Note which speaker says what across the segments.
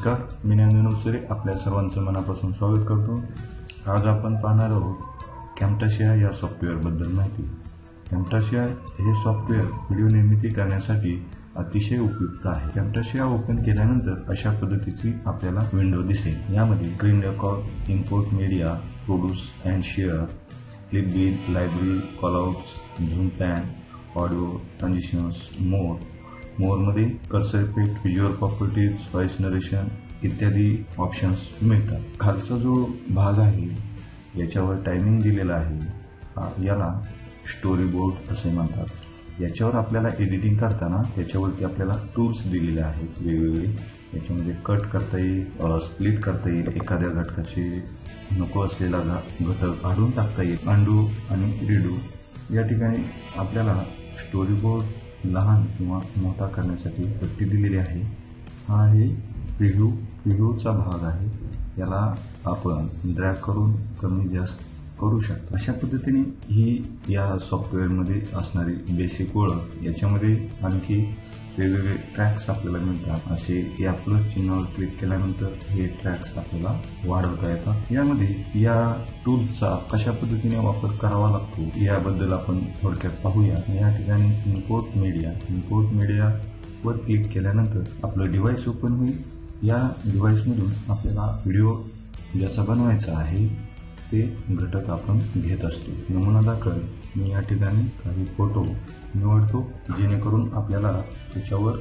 Speaker 1: नमस्कार, मी ज्ञानेंद्र नवसरे आपल्या सर्वांचं मनापासून स्वागत करतो। आज आपण पाहणार आहोत कॅमटाशिया या सॉफ्टवेअरबद्दल माहिती। कॅमटाशिया हे सॉफ्टवेअर व्हिडिओ निर्मिती करण्यासाठी अतिशय उपयुक्त आहे। कॅमटाशिया ओपन केल्यानंतर अशा पद्धतीची आपल्याला विंडो दिसेल। यामध्ये screen record, import media, produce and share, clip bin, library, callouts, zoom pan, audio, transitions, मोरमध्ये cursor effect, visual properties, voice narration इत्यादी ऑप्शन्स मिळतात। खालचा जो भाग आहे याच्यावर टायमिंग दिलेला आहे, याला स्टोरी बोर्ड असे म्हणतात। याच्यावर आपल्याला एडिटिंग करताना याच्यावरती आपल्याला टूल्स दिलेले आहेत वेगवेगळे। याच्यामध्ये कट करता येईल, स्प्लिट करता येईल, एखाद्या घटकाचे नको असलेला घटक काढून टाकता येईल, अंडू आणि रिडू। या ठिकाणी आपल्याला स्टोरी बोर्ड लहान किंवा मोठा करण्यासाठी पट्टी दिलेली आहे। हा आहे प्रिव्ह्यूचा भाग आहे, याला आपण ड्रॅग करून कमी जास्त करू शकतो। अशा पद्धतीने ही या सॉफ्टवेअरमध्ये असणारी बेसिक ओळख। याच्यामध्ये आणखी वेगवेगळे ट्रॅक्स आपल्याला मिळतात। असे या प्लस चिन्हावर क्लिक केल्यानंतर हे ट्रॅक्स आपल्याला वाढवता येतात। यामध्ये या टूल्सचा कशा पद्धतीने वापर करावा लागतो याबद्दल आपण थोडक्यात पाहूया। या ठिकाणी इम्पोर्ट मीडिया वर क्लिक केल्यानंतर आपलं डिव्हाइस ओपन होईल। या डिव्हाइसमधून आपल्याला व्हिडिओ ज्याचा बनवायचा आहे ते घटक आपण घेत असतो। नमुना दाखल मी या ठिकाणी काही फोटो निवडतो जेणेकरून आपल्याला त्याच्यावर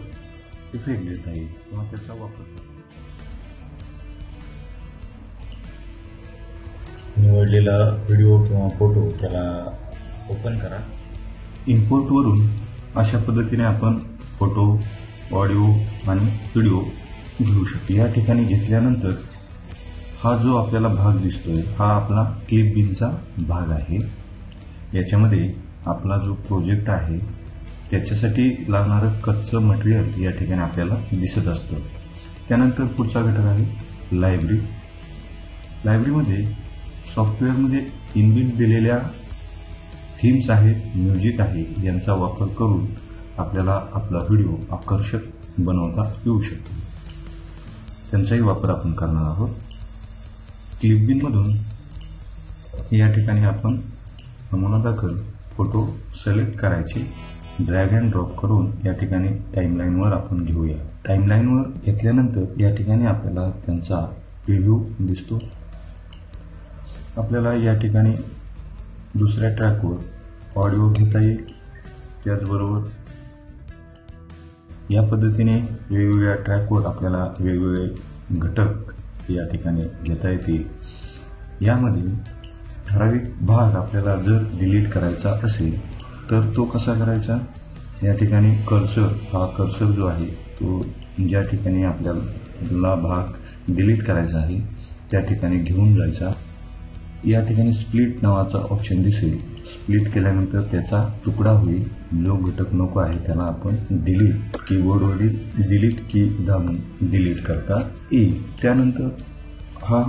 Speaker 1: इफेक्ट देता येईल किंवा त्याचा वापर निवडलेला व्हिडिओ किंवा फोटो त्याला ओपन करा। इम्पोर्टवरून अशा पद्धतीने आपण फोटो, ऑडिओ आणि व्हिडिओ घेऊ शकतो। या ठिकाणी घेतल्यानंतर हा जो आपल्याला भाग दिसतोय हा आपला क्लिप बिनचा भाग आहे। याच्यामध्ये आपला जो प्रोजेक्ट आहे त्याच्यासाठी लागणारं कच्चं मटेरियल या ठिकाणी आपल्याला दिसत असतं। त्यानंतर पुढचा घटक आहे लायब्ररीमध्ये सॉफ्टवेअरमध्ये इनबिल्ट दिलेल्या थीम्स आहेत, म्युझिक आहे, यांचा वापर करून आपल्याला आपला व्हिडिओ आकर्षक बनवता येऊ शकतो। त्यांचाही वापर आपण करणार आहोत। क्लिप बिनमधून या ठिकाणी आपण नमुना दाखल फोटो सिलेक्ट करायचे, ड्रॅग अँड ड्रॉप करून या ठिकाणी टाइमलाईनवर आपण घेऊया। टाइमलाईनवर घेतल्यानंतर या ठिकाणी आपल्याला त्यांचा प्रिव्ह्यू दिसतो। आपल्याला या ठिकाणी दुसऱ्या ट्रॅकवर ऑडिओ घेता येईल। त्याचबरोबर या पद्धतीने वेगवेगळ्या ट्रॅकवर आपल्याला वेगवेगळे घटक या ठिकाणी घेता येतील। यामध्ये ठराविक भाग आपल्याला जर डिलीट करायचा असेल तर तो कसा करायचा, या ठिकाणी कर्सर जो आहे तो ज्या ठिकाणी आपल्याला भाग डिलीट करायचा आहे त्या ठिकाणी घेऊन जायचा। या ठिकाणी स्प्लिट नावाचा ऑप्शन दिसेल। स्प्लिट केल्यानंतर त्याचा तुकडा होईल। जो घटक नको आहे त्याला आपण डिलीट कीबोर्डवरील डिलीट की दाबून डिलीट करता येईल। त्यानंतर हा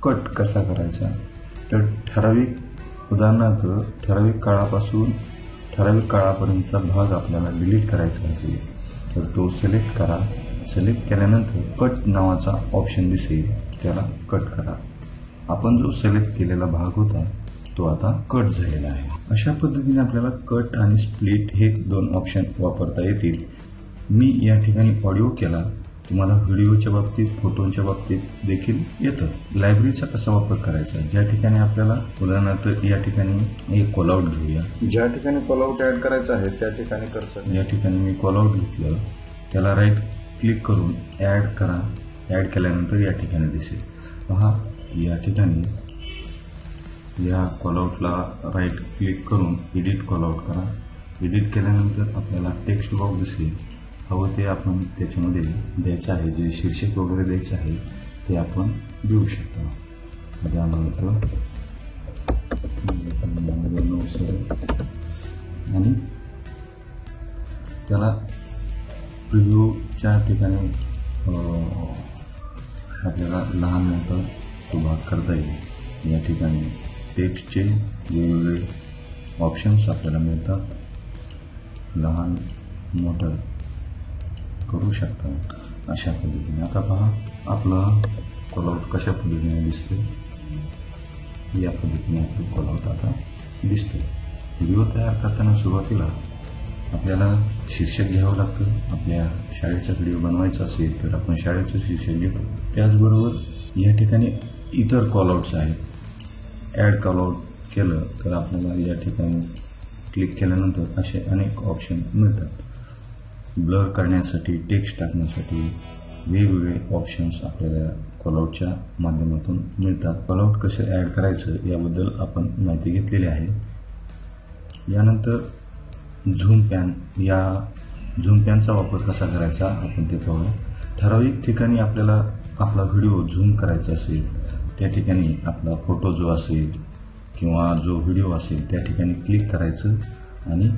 Speaker 1: कट कसा करायचा, तर उदाहरणार्थ ठराविक काळापासून ठराविक काळापर्यंतचा भाग आपल्याला डिलीट करायचा असेल तर तो सिलेक्ट करा। सिलेक्ट केल्यानंतर कट नावाचा ऑप्शन दिसेल, त्याला कट करा। आपण जो सिलेक्ट केलेला भाग होता तो आता कट झालेला आहे। अशा पद्धतीने आपल्याला कट आणि स्प्लिट हे दोन ऑप्शन वापरता येतील। मी या ठिकाणी ऑडिओ केला, तुम्हाला व्हिडिओच्या बाबतीत, फोटोंच्या बाबतीत देखील येतं। लायब्ररीचा कसा वापर करायचा, ज्या ठिकाणी आपल्याला उदाहरणार्थ या ठिकाणी एक कॉलआउट घेऊया। ज्या ठिकाणी कॉलआउट ऍड करायचा आहे त्या ठिकाणी कर्सर, या ठिकाणी मी कॉलआउट घेतलं, त्याला राईट क्लिक करून ऍड करा। ऍड केल्यानंतर या ठिकाणी दिसेल पहा, या ठिकाणी या कॉलआउटला राईट क्लिक करून एडिट कॉलआउट करा। एडिट केल्यानंतर आपल्याला टेक्स्ट बॉक्स दिसेल, हवं ते आपण त्याच्यामध्ये द्यायचं आहे, जे शीर्षक वगैरे द्यायचं आहे ते आपण देऊ शकतो। उदाहरणार्थ आणि त्याला प्रिव्ह्यूच्या ठिकाणी आपल्याला लहान मोठा तो भाग करता येईल। या ठिकाणी टेक्स्टचे वेगवेगळे ऑप्शन्स आपल्याला मिळतात, लहान मोठं करू शकता अशा पद्धतीने। आता पहा आपलं कॉलआउट कशा पद्धतीने दिसते, या पद्धतीने आपलं कॉलआउट आता दिसते. व्हिडिओ तयार करताना सुरुवातीला आपल्याला शीर्षक घ्यावं लागतं. आपल्या शाळेचा व्हिडिओ बनवायचा असेल तर आपण शाळेचं शीर्षक घेतो. त्याचबरोबर या ठिकाणी इतर कॉलआउट्स आहेत. ॲड कॉलआउट केलं तर आपल्याला या ठिकाणी क्लिक केल्यानंतर असे अनेक ऑप्शन मिळतात. ब्लर करण्यासाठी, टेक्स्ट टाकण्यासाठी वेगवेगळे ऑप्शन्स आपल्याला कॉलआउटच्या माध्यमातून मिळतात. कॉलआउट कसं ॲड करायचं याबद्दल आपण माहिती घेतलेली आहे. यानंतर झूम पॅन, या झूम पॅनचा वापर कसा करायचा आपण ते पाहूया. ठराविक ठिकाणी आपल्याला आपला व्हिडिओ झूम करायचा असेल, त्या ठिकाणी आपला फोटो जो असेल किंवा जो व्हिडिओ असेल त्या ठिकाणी क्लिक करायचं आणि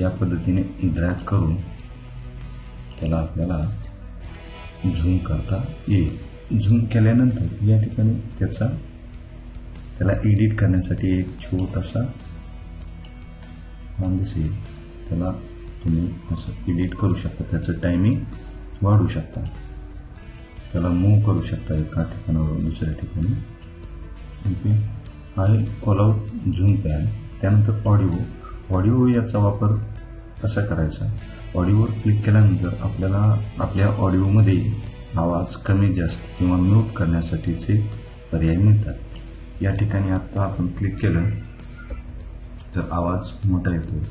Speaker 1: या पद्धतीने ड्रॅग करून त्याला आपल्याला झूम करता येईल. झूम केल्यानंतर या ठिकाणी त्याला एडिट करण्यासाठी एक छोटासा मान दिसेल, त्याला तुम्ही असं एडिट करू शकता. त्याचं टायमिंग वाढवू शकता, त्याला मूव्ह करू शकता एका ठिकाणावरून दुसऱ्या ठिकाणी. ओके, आहे कॉलआउट झूम पॅन. त्यानंतर ऑडिओ याचा वापर कसा करायचा. ऑडिओवर क्लिक केल्यानंतर आपल्याला आपल्या ऑडिओमध्ये आवाज कमी जास्त किंवा म्यूट करण्यासाठीचे पर्याय मिळतात. या ठिकाणी आता आपण क्लिक केलं तर आवाज मोठा येतो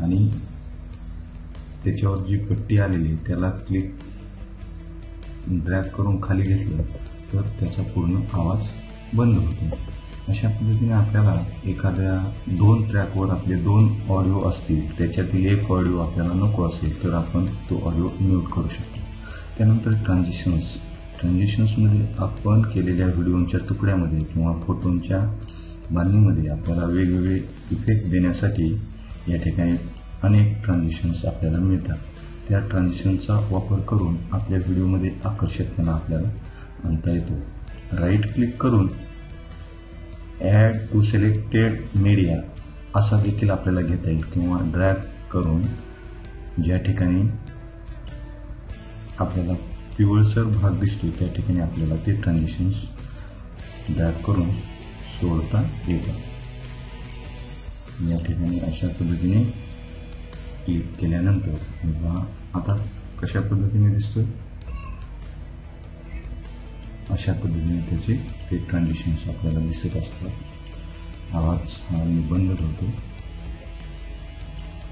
Speaker 1: आणि त्याच्यावर जी पट्टी आलेली त्याला क्लिक ड्रॅग करून खाली घेतलं तर त्याचा पूर्ण आवाज बंद होतो. अशा पद्धतीने आपल्याला एखाद्या 2 ट्रॅकवर आपले 2 ऑडिओ असतील, त्याच्यातील एक ऑडिओ आपल्याला नको असेल तर आपण तो ऑडिओ म्यूट करू शकतो. त्यानंतर ट्रान्झिशन्समध्ये आपण केलेल्या व्हिडिओच्या तुकड्यामध्ये किंवा फोटोंच्या बांधणीमध्ये आपल्याला वेगवेगळे इफेक्ट देण्यासाठी या ठिकाणी अनेक ट्रान्झिशन्स आपल्याला मिळतात. त्या ट्रान्झिशनचा वापर करून आपल्या व्हिडिओमध्ये आकर्षकपणा आपल्याला आणता येतो. राईट क्लिक करून ॲड टू सिलेक्टेड मीडिया असा देखील आपल्याला घेता येईल किंवा ड्रॅग करून ज्या ठिकाणी आपल्याला पिवळसर भाग दिसतो त्या ठिकाणी आपल्याला ते ट्रान्झिशन्स ड्रॅग करून सोडता येतात. या ठिकाणी अशा पद्धतीने क्लिक केल्यानंतर आता कशा पद्धतीने दिसतोय, अशा पद्धतीने त्याचे ते ट्रान्झिशन्स आपल्याला दिसत असतात. आवाज हा मी बंद करतो.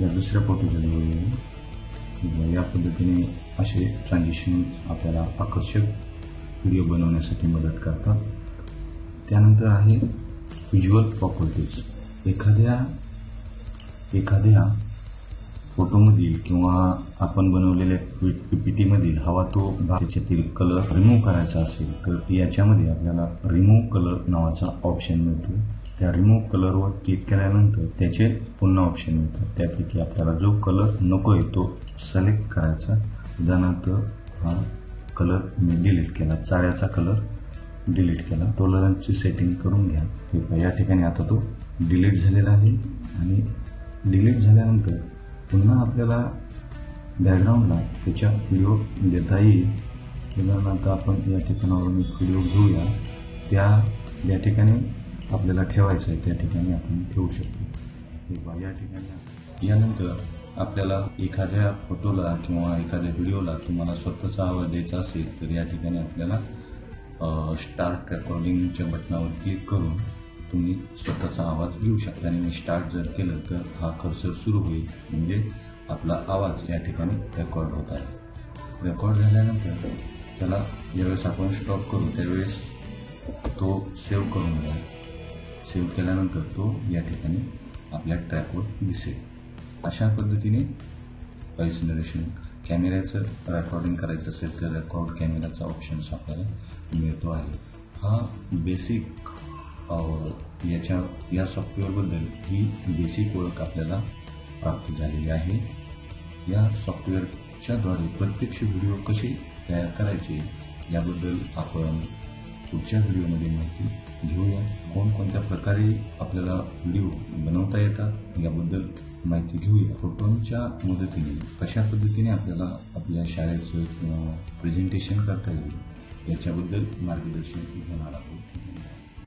Speaker 1: या दुसऱ्या फोटोच्या लेवलवर या पद्धतीने असे ट्रान्झिशन्स आपल्याला आकर्षक व्हिडिओ बनवण्यासाठी मदत करतात. त्यानंतर आहे व्हिज्युअल प्रॉपर्टीज. एखाद्या फोटोमधील किंवा आपण बनवलेल्या PPT-मधील हवा तो त्याच्यातील कलर रिमूव्ह करायचा असेल तर याच्यामध्ये आपल्याला रिमूव्ह कलर नावाचा ऑप्शन मिळतो. त्या रिमूव्ह कलरवर क्लिक केल्यानंतर त्याचे पुन्हा ऑप्शन मिळतात. त्यापैकी आपल्याला जो कलर नको आहे तो सिलेक्ट करायचा. उदाहरणार्थ हा कलर मी डिलीट केला, चाऱ्याचा कलर डिलीट केला. टॉलरन्सची सेटिंग करून घ्या. ठीक आहे, या ठिकाणी आता तो डिलीट झालेला आहे. आणि डिलीट झाल्यानंतर पुन्हा आपल्याला बॅकग्राऊंडला त्याच्या व्हिडिओ देता येईल. उदाहरणार्थ आपण या ठिकाणावरून एक व्हिडिओ घेऊया, या ठिकाणी आपल्याला ठेवायचं आहे त्या ठिकाणी आपण ठेवू शकतो. या ठिकाणी यानंतर आपल्याला एखाद्या फोटोला किंवा एखाद्या व्हिडिओला तुम्हाला स्वतःचा आवाज द्यायचा असेल तर या ठिकाणी आपल्याला स्टार्ट रेकॉर्डिंगच्या बटनावर क्लिक करून तुम्ही स्वतःचा आवाज घेऊ शकता. आणि मी स्टार्ट जर केलं तर हा कर्सर सुरू होईल, म्हणजे आपला आवाज या ठिकाणी रेकॉर्ड होत आहे. रेकॉर्ड झाल्यानंतर त्याला ज्यावेळेस आपण स्टॉप करू त्यावेळेस तो सेव्ह करून घ्या. सेव्ह केल्यानंतर तो या ठिकाणी आपल्या ट्रॅकवर दिसेल. अशा पद्धतीने व्हॉइस नरेशन, कॅमेऱ्याचं रेकॉर्डिंग करायचं असेल तर रेकॉर्ड कॅमेराचा ऑप्शन्स आपल्याला मिळतो आहे. हा बेसिक या सॉफ्टवेअरबद्दल ही बेसिक ओळख आपल्याला प्राप्त झालेली आहे. या सॉफ्टवेअरच्याद्वारे प्रत्यक्ष व्हिडिओ कसे तयार करायचे याबद्दल आपण पुढच्या व्हिडिओमध्ये माहिती घेऊया. कोणत्या प्रकारे आपल्याला व्हिडिओ बनवता येतात याबद्दल माहिती घेऊया. फोटोंच्या मदतीने कशा पद्धतीने आपल्याला आपल्या शाळेचं किंवा प्रेझेंटेशन करता येईल याच्याबद्दल मार्गदर्शन घेणार आहोत.